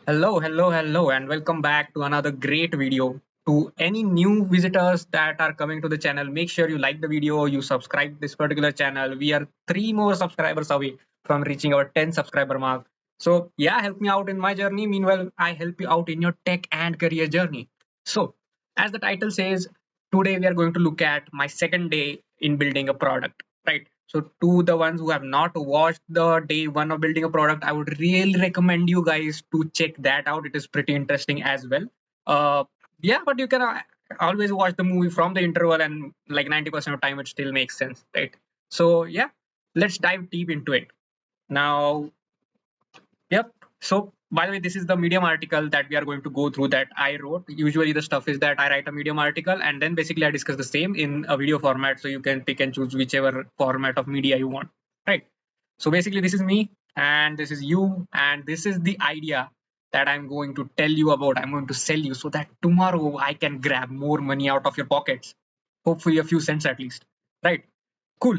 Hello, and welcome back to another great video. To any new visitors that are coming to the channel, make sure you like the video, you subscribe this particular channel. We are three more subscribers away from reaching our 10 subscriber mark. So yeah, help me out in my journey. Meanwhile, I help you out in your tech and career journey. So as the title says, today we are going to look at my second day in building a product, right? So to the ones who have not watched the day one of building a product, I would really recommend you guys to check that out. It is pretty interesting as well. Uh, yeah, but you can always watch the movie from the interval, and like 90% of time, it still makes sense, right? So yeah, let's dive deep into it. Now, yep. So, by the way, this is the Medium article that we are going to go through that I wrote. Usually, the stuff is that I write a Medium article and then basically I discuss the same in a video format. So you can pick and choose whichever format of media you want, right? So basically, this is me and this is you, and this is the idea that I'm going to tell you about. I'm going to sell you so that tomorrow I can grab more money out of your pockets, hopefully a few cents at least, right? Cool.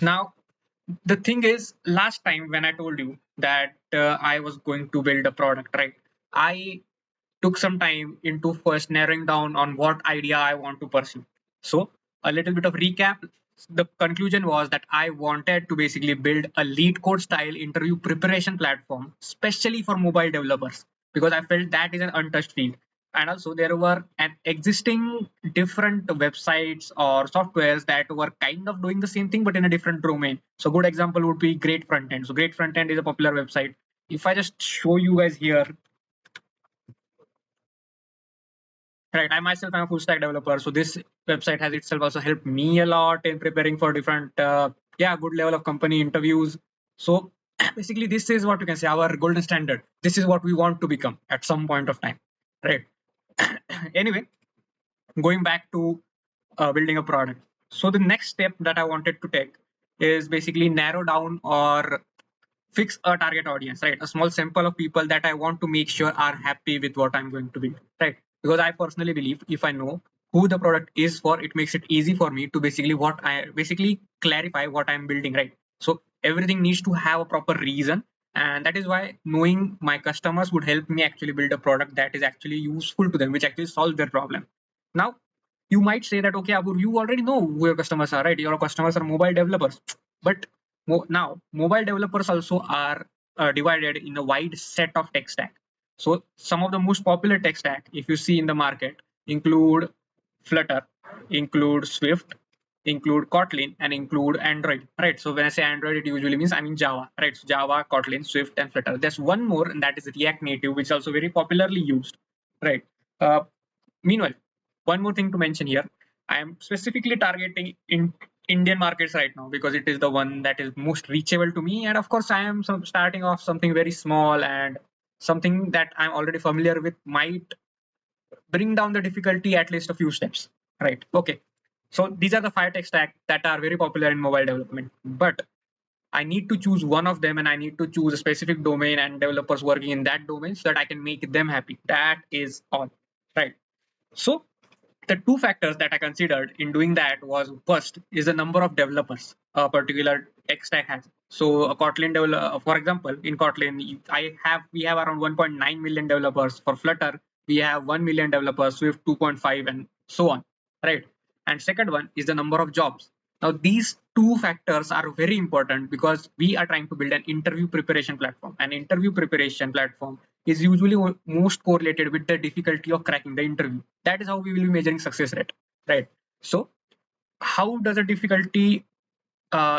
Now, the thing is, last time when I told you that I was going to build a product, right? I took some time into first narrowing down on what idea I want to pursue. So, a little bit of recap. The conclusion was that I wanted to basically build a lead code style interview preparation platform, especially for mobile developers, because I felt that is an untouched field. And also, there were an existing different websites or softwares that were kind of doing the same thing but in a different domain. So, good example would be Great Frontend. So, Great Frontend is a popular website. If I just show you guys here, right, I myself am a full stack developer, so this website has itself also helped me a lot in preparing for different, yeah, good level of company interviews. So basically, this is what you can say our golden standard. This is what we want to become at some point of time, right? Anyway, going back to building a product. So the next step that I wanted to take is basically narrow down or fix a target audience, right? A small sample of people that I want to make sure are happy with what I'm going to build, right? Because I personally believe if I know who the product is for, it makes it easy for me to basically clarify what I'm building, right? So everything needs to have a proper reason. And that is why knowing my customers would help me actually build a product that is actually useful to them, which actually solves their problem. Now, you might say that, okay, Abur, you already know who your customers are, right? Your customers are mobile developers. But now, mobile developers also are divided in a wide set of tech stack. So some of the most popular tech stack, if you see in the market, include Flutter, include Swift, include Kotlin, and include Android. Right. So when I say Android, it usually means I mean Java. Right. So Java, Kotlin, Swift, and Flutter. There's one more, and that is React Native, which is also very popularly used. Right. Uh, Meanwhile, one more thing to mention here, I am specifically targeting in Indian markets right now because it is the one that is most reachable to me. And of course, I am starting off something very small, and something that I'm already familiar with might bring down the difficulty at least a few steps. Right. Okay. So these are the five tech stack that are very popular in mobile development. But I need to choose one of them and I need to choose a specific domain and developers working in that domain so that I can make them happy. That is all. Right. So the two factors that I considered in doing that was first is the number of developers a particular tech stack has. So a Kotlin developer, for example, in Kotlin, we have around 1.9 million developers. For Flutter, we have 1 million developers, Swift 2.5, and so on, right? And second one is the number of jobs. Now these two factors are very important because we are trying to build an interview preparation platform. An interview preparation platform is usually most correlated with the difficulty of cracking the interview. That is how we will be measuring success rate, right? So how does the difficulty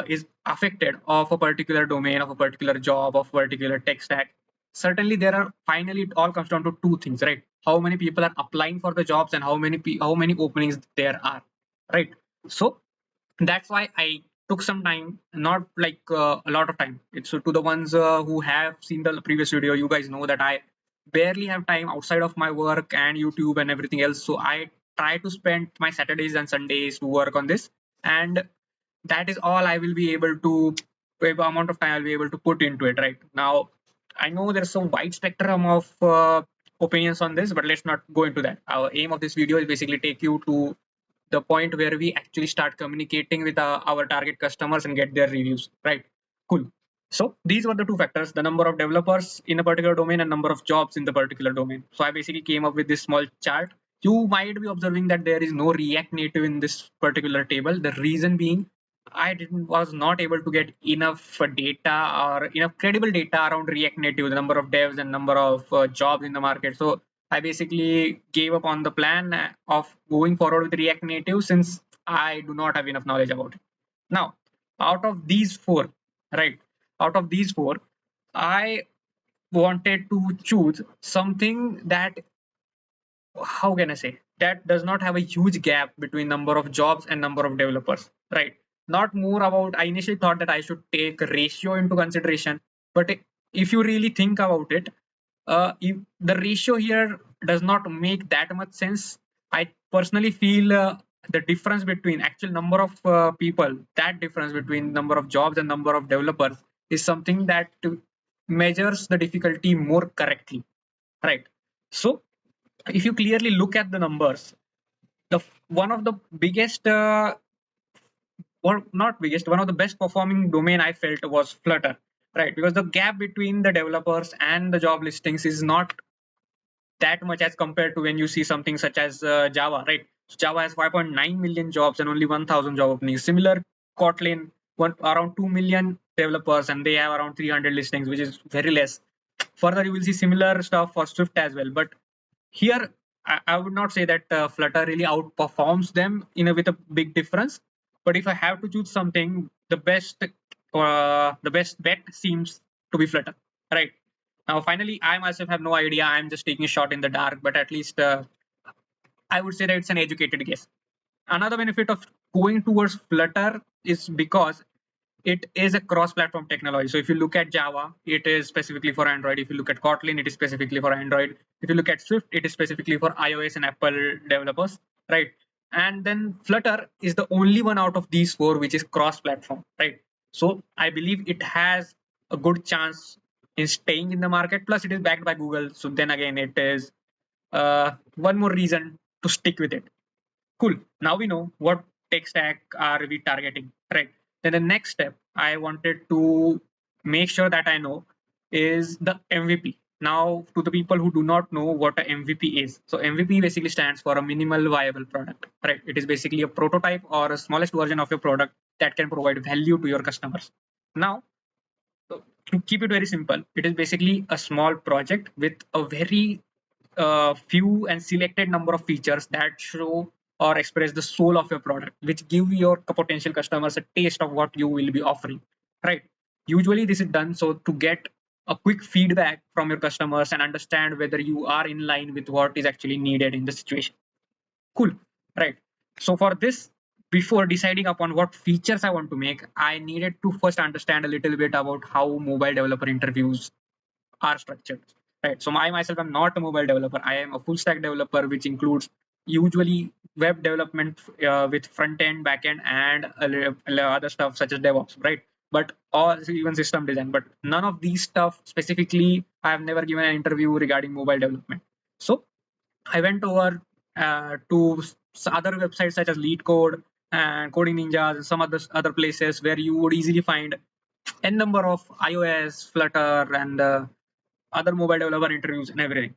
is affected of a particular domain, of a particular job, of a particular tech stack? Certainly there are, finally it all comes down to two things, right? How many people are applying for the jobs and how many openings there are, right? So that's why I took some time, not like a lot of time. It's to the ones who have seen the previous video, you guys know that I barely have time outside of my work and YouTube and everything else. So I try to spend my Saturdays and Sundays to work on this, and that is all I will be able to, the amount of time I'll be able to put into it right now. I know there's a wide spectrum of opinions on this, but let's not go into that. Our aim of this video is basically take you to the point where we actually start communicating with our target customers and get their reviews, right? Cool. So these were the two factors: the number of developers in a particular domain and number of jobs in the particular domain. So I basically came up with this small chart. You might be observing that there is no React Native in this particular table. The reason being, I didn't was not able to get enough data or enough credible data around React Native, the number of devs and number of jobs in the market. So I basically gave up on the plan of going forward with React Native since I do not have enough knowledge about it. Now, out of these four, right? Out of these four, I wanted to choose something that, how can I say, that does not have a huge gap between number of jobs and number of developers, right? Not more about, I initially thought that I should take a ratio into consideration, but if you really think about it, if the ratio here does not make that much sense. I personally feel the difference between actual number of people, that difference between number of jobs and number of developers is something that measures the difficulty more correctly, right? So if you clearly look at the numbers, the one of the biggest or not biggest, one of the best performing domain I felt was Flutter, right? Because the gap between the developers and the job listings is not that much as compared to when you see something such as Java, right? So Java has 5.9 million jobs and only 1,000 job openings. Similar, Kotlin, around 2 million developers and they have around 300 listings, which is very less. Further, you will see similar stuff for Swift as well. But here, I would not say that Flutter really outperforms them with a big difference. But if I have to choose something, the best bet seems to be Flutter, right? Now, finally, I myself have no idea. I'm just taking a shot in the dark, but at least I would say that it's an educated guess. Another benefit of going towards Flutter is because it is a cross-platform technology. So if you look at Java, it is specifically for Android. If you look at Kotlin, it is specifically for Android. If you look at Swift, it is specifically for iOS and Apple developers, right? And then Flutter is the only one out of these four which is cross-platform, right? So I believe it has a good chance in staying in the market. Plus, it is backed by Google. So then again, it is one more reason to stick with it. Cool. Now we know what tech stack are we targeting, right? Then the next step I wanted to make sure that I know is the MVP. Now, to the people who do not know what a MVP is, so MVP basically stands for a minimal viable product, right? It is basically a prototype or a smallest version of your product that can provide value to your customers. Now, to keep it very simple, it is basically a small project with a very few and selected number of features that show or express the soul of your product, which give your potential customers a taste of what you will be offering, right? Usually this is done so to get a quick feedback from your customers and understand whether you are in line with what is actually needed in the situation. Cool, right? So for this, before deciding upon what features I want to make, I needed to first understand a little bit about how mobile developer interviews are structured, right? So I myself am not a mobile developer. I am a full stack developer, which includes usually web development with front end, back end, and other stuff such as DevOps, right? But or even system design. But none of these stuff specifically, I have never given an interview regarding mobile development. So I went over to other websites such as LeetCode and Coding Ninjas and some other places where you would easily find n number of iOS, Flutter, and other mobile developer interviews and everything.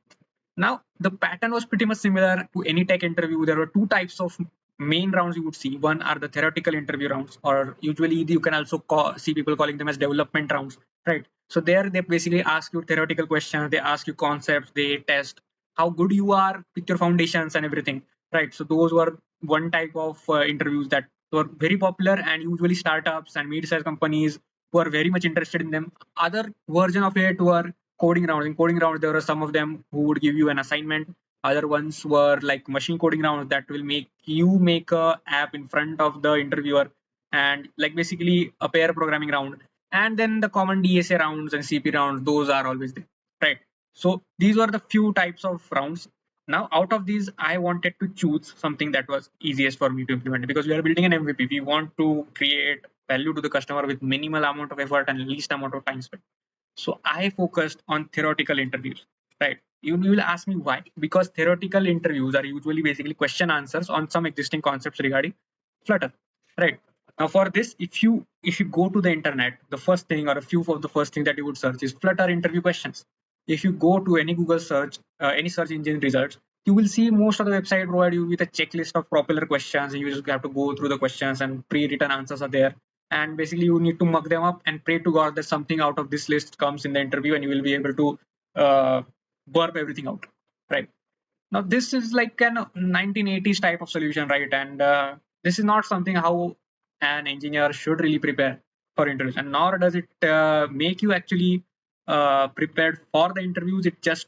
Now, the pattern was pretty much similar to any tech interview. There were two types of main rounds you would see. One are the theoretical interview rounds, or usually you can also see people calling them as development rounds, right? So there they basically ask you theoretical questions, they ask you concepts, they test how good you are with your foundations and everything, right? So those were one type of interviews that were very popular, and usually startups and mid-sized companies were very much interested in them. Other version of it were coding rounds. In coding rounds, there were some of them who would give you an assignment. Other ones were like machine coding rounds that will make you make a app in front of the interviewer, and like basically a pair programming round. And then the common DSA rounds and CP rounds, those are always there, right? So these were the few types of rounds. Now, out of these, I wanted to choose something that was easiest for me to implement because we are building an MVP. We want to create value to the customer with minimal amount of effort and least amount of time spent. So I focused on theoretical interviews, right? You will ask me why? Because theoretical interviews are usually basically question answers on some existing concepts regarding Flutter, right? Now for this, if you go to the internet, the first thing or a few of the first thing that you would search is Flutter interview questions. If you go to any Google search, any search engine results, you will see most of the website provide you with a checklist of popular questions, and you just have to go through the questions and pre-written answers are there. And basically, you need to mug them up and pray to God that something out of this list comes in the interview, and you will be able to burp everything out, right? Now, this is like an 1980s type of solution, right? And this is not something how an engineer should really prepare for interviews, and nor does it make you actually prepared for the interviews. It just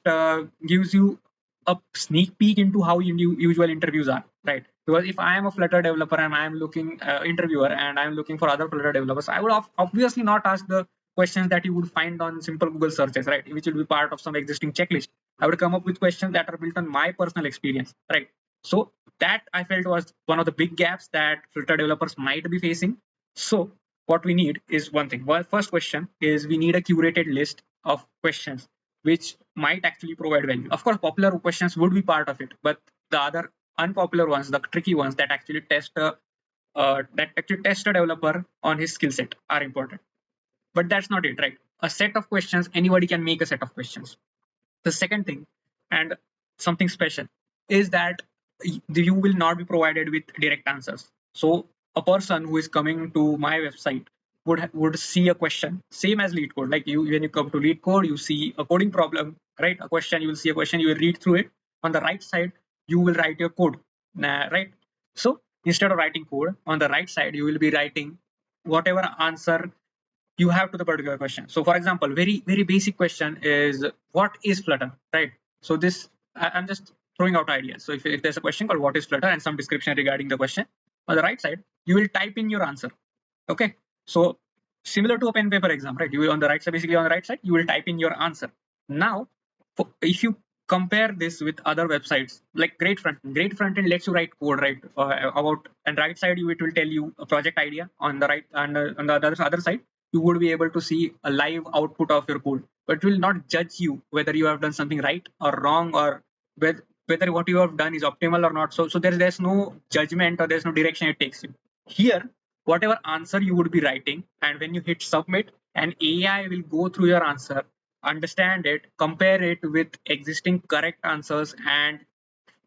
gives you a sneak peek into how usual interviews are, right? Because if I am a Flutter developer and I am looking interviewer and I am looking for other Flutter developers, I would obviously not ask the questions that you would find on simple Google searches, right? Which will be part of some existing checklist. I would come up with questions that are built on my personal experience, right? So that I felt was one of the big gaps that Flutter developers might be facing. So what we need is one thing. Well, first question is we need a curated list of questions which might actually provide value. Of course, popular questions would be part of it, but the other unpopular ones, the tricky ones that actually test a developer on his skill set are important. But that's not it, right? A set of questions, anybody can make a set of questions. The second thing, and something special, is that you will not be provided with direct answers. So a person who is coming to my website would see a question, same as lead code. Like you, when you come to lead code, you see a coding problem, right? A question, you will see a question, you will read through it. On the right side, you will write your code, right? So instead of writing code, on the right side, you will be writing whatever answer you have to the particular question. So for example, very basic question is what is Flutter, right? So this I'm just throwing out ideas. So if there's a question called what is Flutter and some description regarding the question, on the right side you will type in your answer. Okay, so similar to a pen paper exam, right? You will on the right side, basically on the right side you will type in your answer. Now if you compare this with other websites like great frontend lets you write code, right? About, and right side it will tell you a project idea. On the right, and on the other side you would be able to see a live output of your code, but it will not judge you whether you have done something right or wrong, or whether what you have done is optimal or not. So there's no judgment or there's no direction it takes you. Here, whatever answer you would be writing, and when you hit submit, an AI will go through your answer, understand it, compare it with existing correct answers, and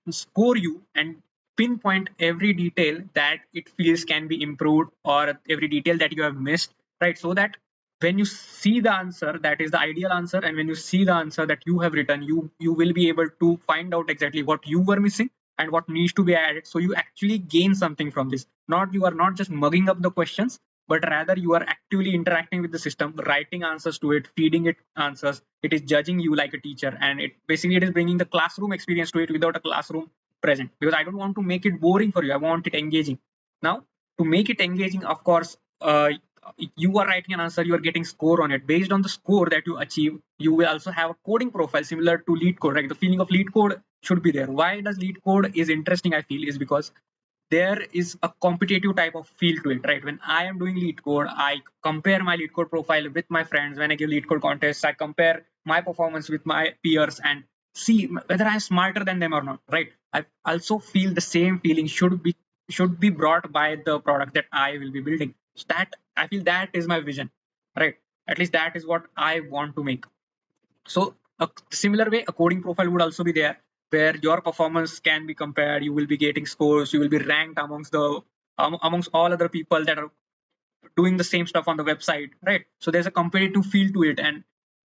score you and pinpoint every detail that it feels can be improved, or every detail that you have missed, right? So that when you see the answer that is the ideal answer, and when you see the answer that you have written, you will be able to find out exactly what you were missing and what needs to be added. So you actually gain something from this. Not, you are not just mugging up the questions, but rather you are actively interacting with the system, writing answers to it, feeding it answers. It is judging you like a teacher, and it is bringing the classroom experience to it without a classroom present. Because I don't want to make it boring for you, I want it engaging. Now, to make it engaging, of course, you are writing an answer, you are getting score on it. Based on the score that you achieve, you will also have a coding profile similar to lead code, right? The feeling of lead code should be there. Why does lead code is interesting, I feel, is because there is a competitive type of feel to it, right? When I am doing lead code, I compare my lead code profile with my friends. When I give lead code contests, I compare my performance with my peers and see whether I'm smarter than them or not, right? I also feel the same feeling should be brought by the product that I will be building. So that I feel that is my vision, right? At least that is what I want to make. So a similar way, a coding profile would also be there, where your performance can be compared. You will be getting scores. You will be ranked amongst all other people that are doing the same stuff on the website, right? So there's a competitive feel to it, and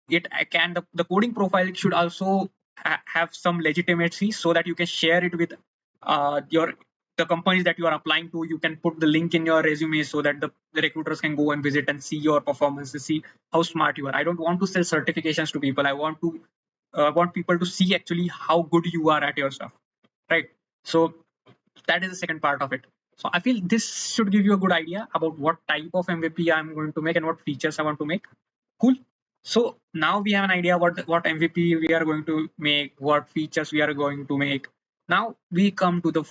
the coding profile should also have some legitimacy, so that you can share it with your the companies that you are applying to. You can put the link in your resume so that the recruiters can go and visit and see your performance, to see how smart you are. I don't want to sell certifications to people. I want people to see actually how good you are at your stuff, right? So that is the second part of it. So I feel this should give you a good idea about what type of MVP I'm going to make and what features I want to make. Cool. So now we have an idea what MVP we are going to make, what features we are going to make. Now we come to the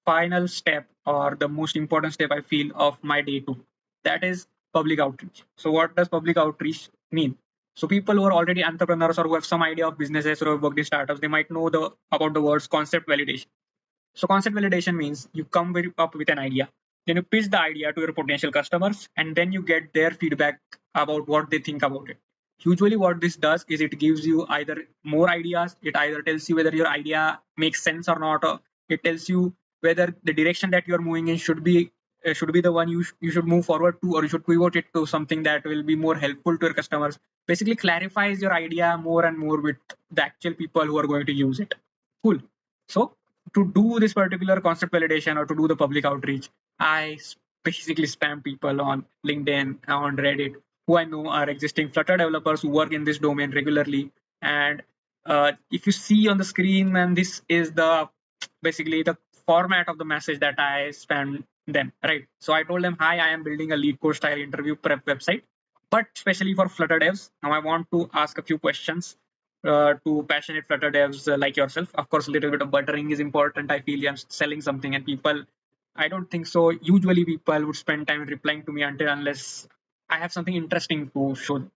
final step, or the most important step, I feel, of my day two. That is public outreach. So what does public outreach mean? So people who are already entrepreneurs or who have some idea of businesses or have worked in startups, they might know about the words concept validation. So concept validation means you come up with an idea. then you pitch the idea to your potential customers, and then you get their feedback about what they think about it. Usually what this does is it gives you either more ideas, it either tells you whether your idea makes sense or not, or it tells you whether the direction that you're moving in should be the one you should move forward to, or you should pivot it to something that will be more helpful to your customers. Basically clarifies your idea more and more with the actual people who are going to use it. Cool. So to do this particular concept validation or to do the public outreach, I basically spam people on LinkedIn, on Reddit, who I know are existing Flutter developers who work in this domain regularly. And if you see on the screen, and this is the basically the format of the message that I spam them, right? So I told them, hi, I am building a lead code style interview prep website, but especially for Flutter devs. Now I want to ask a few questions to passionate Flutter devs like yourself. Of course, a little bit of buttering is important. I feel I'm selling something, and people, I don't think so. Usually, people would spend time replying to me until unless I have something interesting to show them,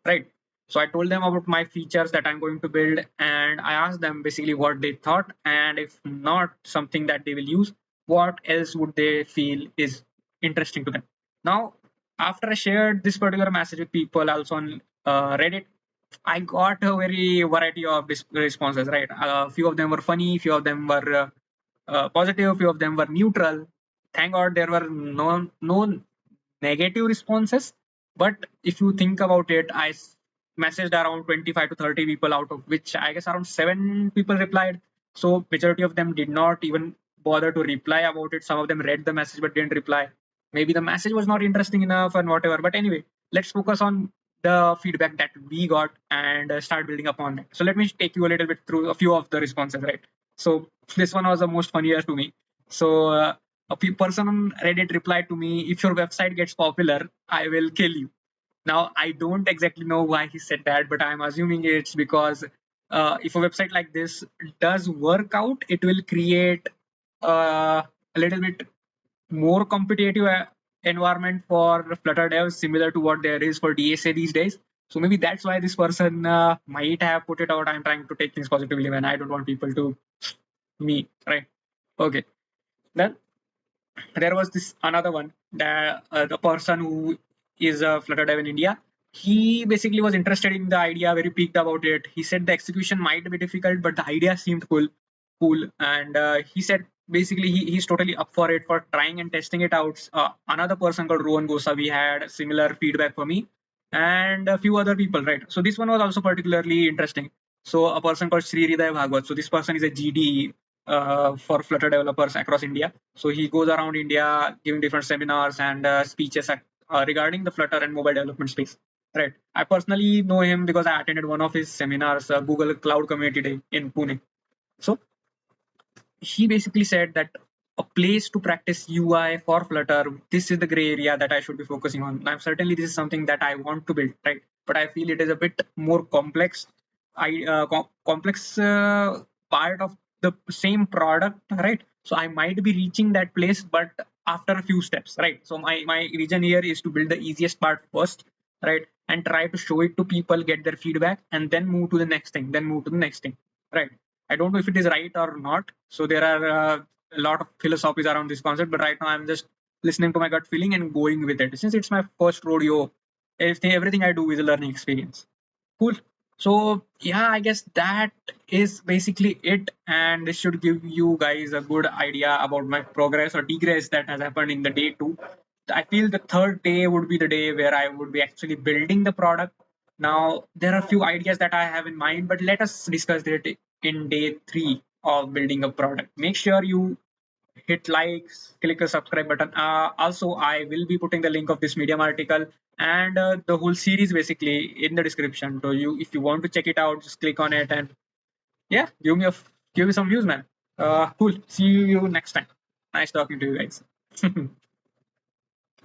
right? So I told them about my features that I'm going to build, and I asked them basically what they thought, and if not something that they will use, what else would they feel is interesting to them. Now, after I shared this particular message with people also on Reddit, I got a very variety of responses. Right, a few of them were funny, few of them were positive, few of them were neutral. Thank God there were no negative responses. But if you think about it, I messaged around 25 to 30 people, out of which I guess around 7 people replied. So majority of them did not even bother to reply about it. Some of them read the message but didn't reply. Maybe the message was not interesting enough and whatever. But anyway, let's focus on the feedback that we got and start building upon it. So let me take you a little bit through a few of the responses, right? So this one was the most funniest to me. So a person on Reddit replied to me, if your website gets popular, I will kill you. Now, I don't exactly know why he said that, but I'm assuming it's because if a website like this does work out, it will create a little bit more competitive environment for Flutter devs, similar to what there is for DSA these days. So maybe that's why this person might have put it out. I'm trying to take things positively when I don't want people to me, right? Okay. Then there was this another one that the person who is a Flutter dev in India. He basically was interested in the idea, very peaked about it. He said the execution might be difficult, but the idea seemed cool. And he said basically he's totally up for it, for trying and testing it out. Another person called Rohan Gosavi had similar feedback for me, and a few other people, right? So this one was also particularly interesting. So a person called Sri Hriday Bhagwat. So this person is a GD for Flutter developers across India. So he goes around India giving different seminars and speeches regarding the Flutter and mobile development space. Right. I personally know him because I attended one of his seminars, Google Cloud Community Day in Pune. So he basically said that a place to practice UI for Flutter, this is the gray area that I should be focusing on. Now, certainly, this is something that I want to build, right? But I feel it is a bit more complex. Complex part of the same product, right? So I might be reaching that place, but after a few steps, right? So my vision here is to build the easiest part first, right, and try to show it to people, get their feedback, and then move to the next thing, then move to the next thing, right? I don't know if it is right or not. So there are a lot of philosophies around this concept, but right now I'm just listening to my gut feeling and going with it. Since it's my first rodeo, everything I do is a learning experience. Cool. So yeah, I guess that is basically it, and this should give you guys a good idea about my progress or degress that has happened in the day two. I feel the third day would be the day where I would be actually building the product. Now there are a few ideas that I have in mind, but let us discuss that in day three of building a product. Make sure you hit likes, click the subscribe button. Also, I will be putting the link of this Medium article and the whole series basically in the description. So you, if you want to check it out, just click on it and yeah, give me some views, man. Cool. See you next time. Nice talking to you guys.